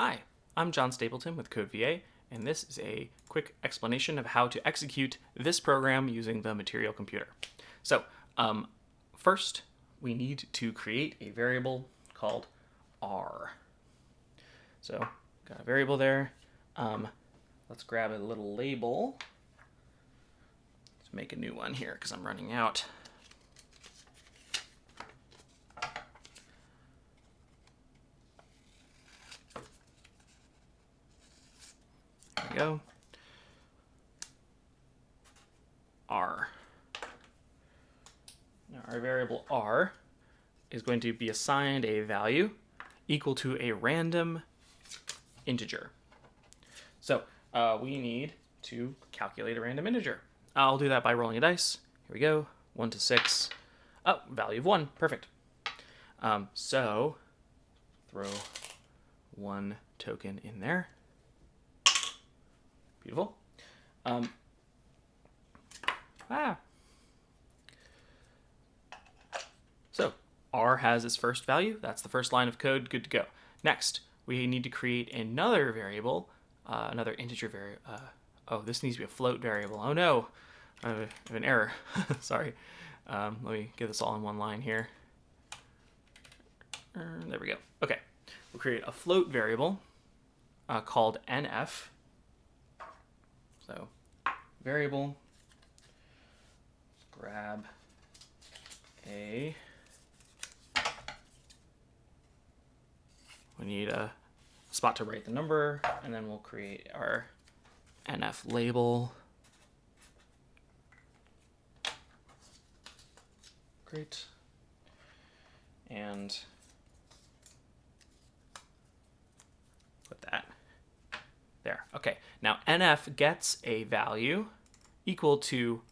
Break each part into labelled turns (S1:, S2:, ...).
S1: Hi, I'm John Stapleton with CodeVA, and this is a quick explanation of how to execute this program using the material computer. So, first, we need to create a variable called R. So, got a variable there. Let's grab a little label. Let's make a new one here because I'm running out. There we go. R. Now our variable R is going to be assigned a value equal to a random integer. So we need to calculate a random integer. I'll do that by rolling a dice. Here we go. 1 to 6. Oh, value of 1. Perfect. So throw 1 token in there. Beautiful. So R has its first value. That's the first line of code. Good to go. Next, we need to create another variable, another integer variable. Oh, this needs to be a float variable. Oh no, I have an error. Sorry. Let me get this all in one line here. There we go. Okay, we'll create a float variable called NF. So variable, let's grab a, we need a spot to write the number, and then we'll create our NF label. Great. And put that there. Okay, now NF gets a value equal to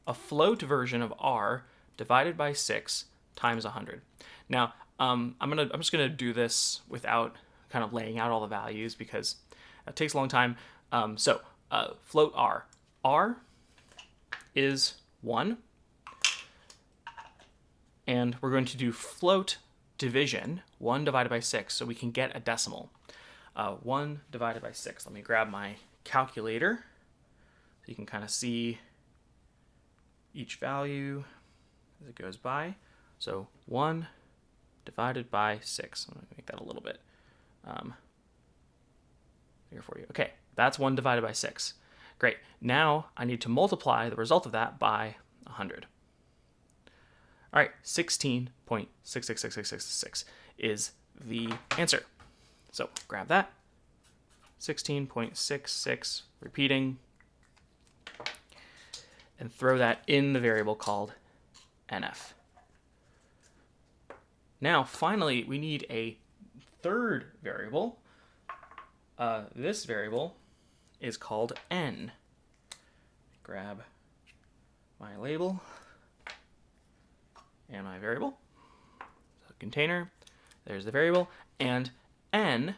S1: a float version of R divided by 6 times 100. Now, I'm just gonna do this without kind of laying out all the values because it takes a long time. Float R. R is 1, and we're going to do float division, 1 divided by 6, so we can get a decimal. 1 divided by 6. Let me grab my calculator so you can kind of see each value as it goes by. So 1 divided by 6. I'm going to make that a little bit bigger for you. Okay, that's 1 divided by 6. Great. Now I need to multiply the result of that by 100. All right, 16.666666 is the answer. So grab that, 16.66, repeating, and throw that in the variable called NF. Now, finally, we need a third variable. This variable is called N. Grab my label and my variable. So container, there's the variable, and N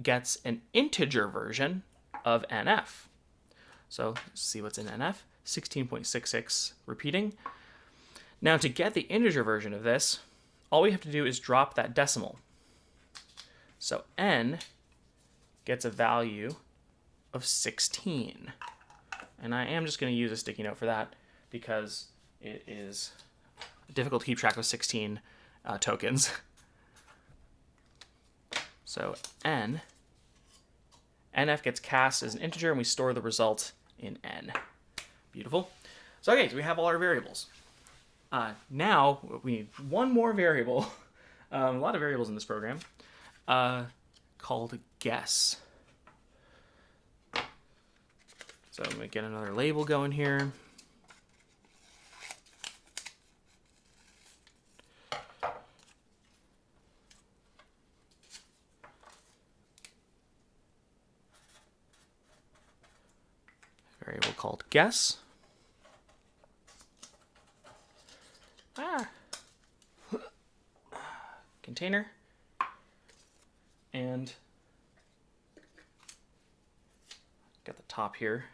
S1: gets an integer version of NF. So let's see what's in NF, 16.66, repeating. Now to get the integer version of this, all we have to do is drop that decimal. So N gets a value of 16. And I am just going to use a sticky note for that because it is difficult to keep track of 16 tokens. So NF gets cast as an integer, and we store the result in N. Beautiful. So okay, so we have all our variables. Now we need one more variable, a lot of variables in this program, called guess. So I'm going to get another label going here. Variable called guess. Container. And get the top here.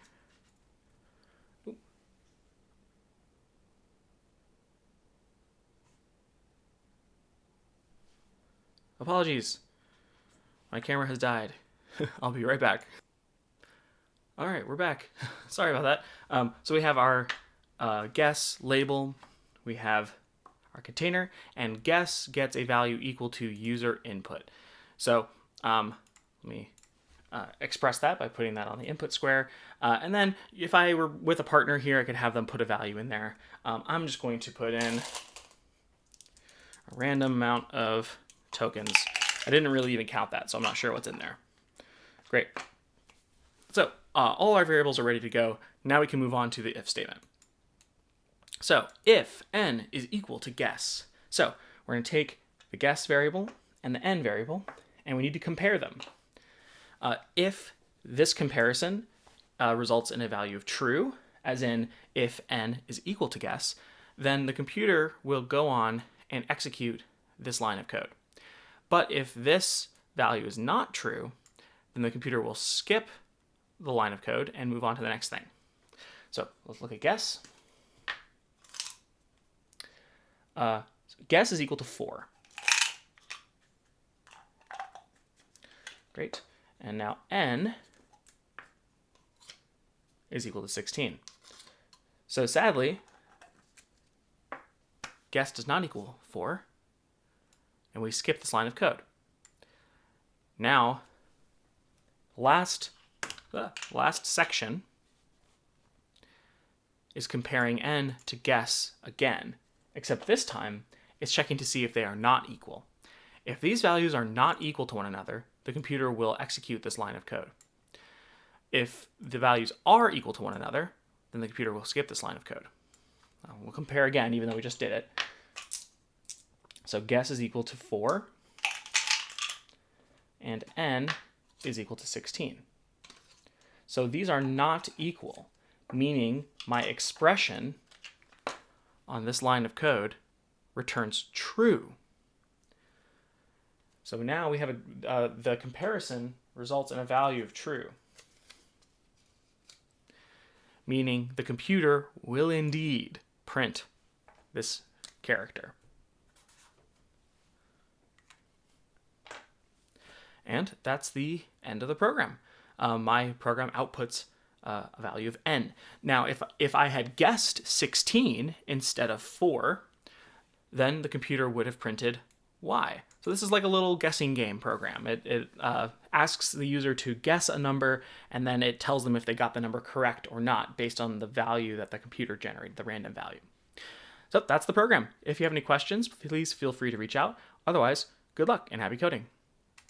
S1: Apologies. My camera has died. I'll be right back. All right, we're back. Sorry about that. So we have our guess label. We have our container, and guess gets a value equal to user input. So let me express that by putting that on the input square. And then if I were with a partner here, I could have them put a value in there. I'm just going to put in a random amount of tokens. I didn't really even count that, so I'm not sure what's in there. Great. So all our variables are ready to go. Now we can move on to the if statement. So if n is equal to guess. So we're going to take the guess variable and the n variable, and we need to compare them. If this comparison results in a value of true, as in if n is equal to guess, then the computer will go on and execute this line of code. But if this value is not true, then the computer will skip the line of code and move on to the next thing. So let's look at guess. Guess is equal to 4. Great. And now n is equal to 16. So sadly, guess does not equal 4, and we skip this line of code. Now, last section is comparing n to guess again, except this time it's checking to see if they are not equal. If these values are not equal to one another, the computer will execute this line of code. If the values are equal to one another, then the computer will skip this line of code. We'll compare again, even though we just did it. So guess is equal to 4, and n is equal to 16. So these are not equal, meaning my expression on this line of code returns true. So now we have the comparison results in a value of true, meaning the computer will indeed print this character. And that's the end of the program. My program outputs a value of n. Now, if I had guessed 16 instead of 4, then the computer would have printed y. So this is like a little guessing game program. It asks the user to guess a number, and then it tells them if they got the number correct or not based on the value that the computer generated, the random value. So that's the program. If you have any questions, please feel free to reach out. Otherwise, good luck and happy coding.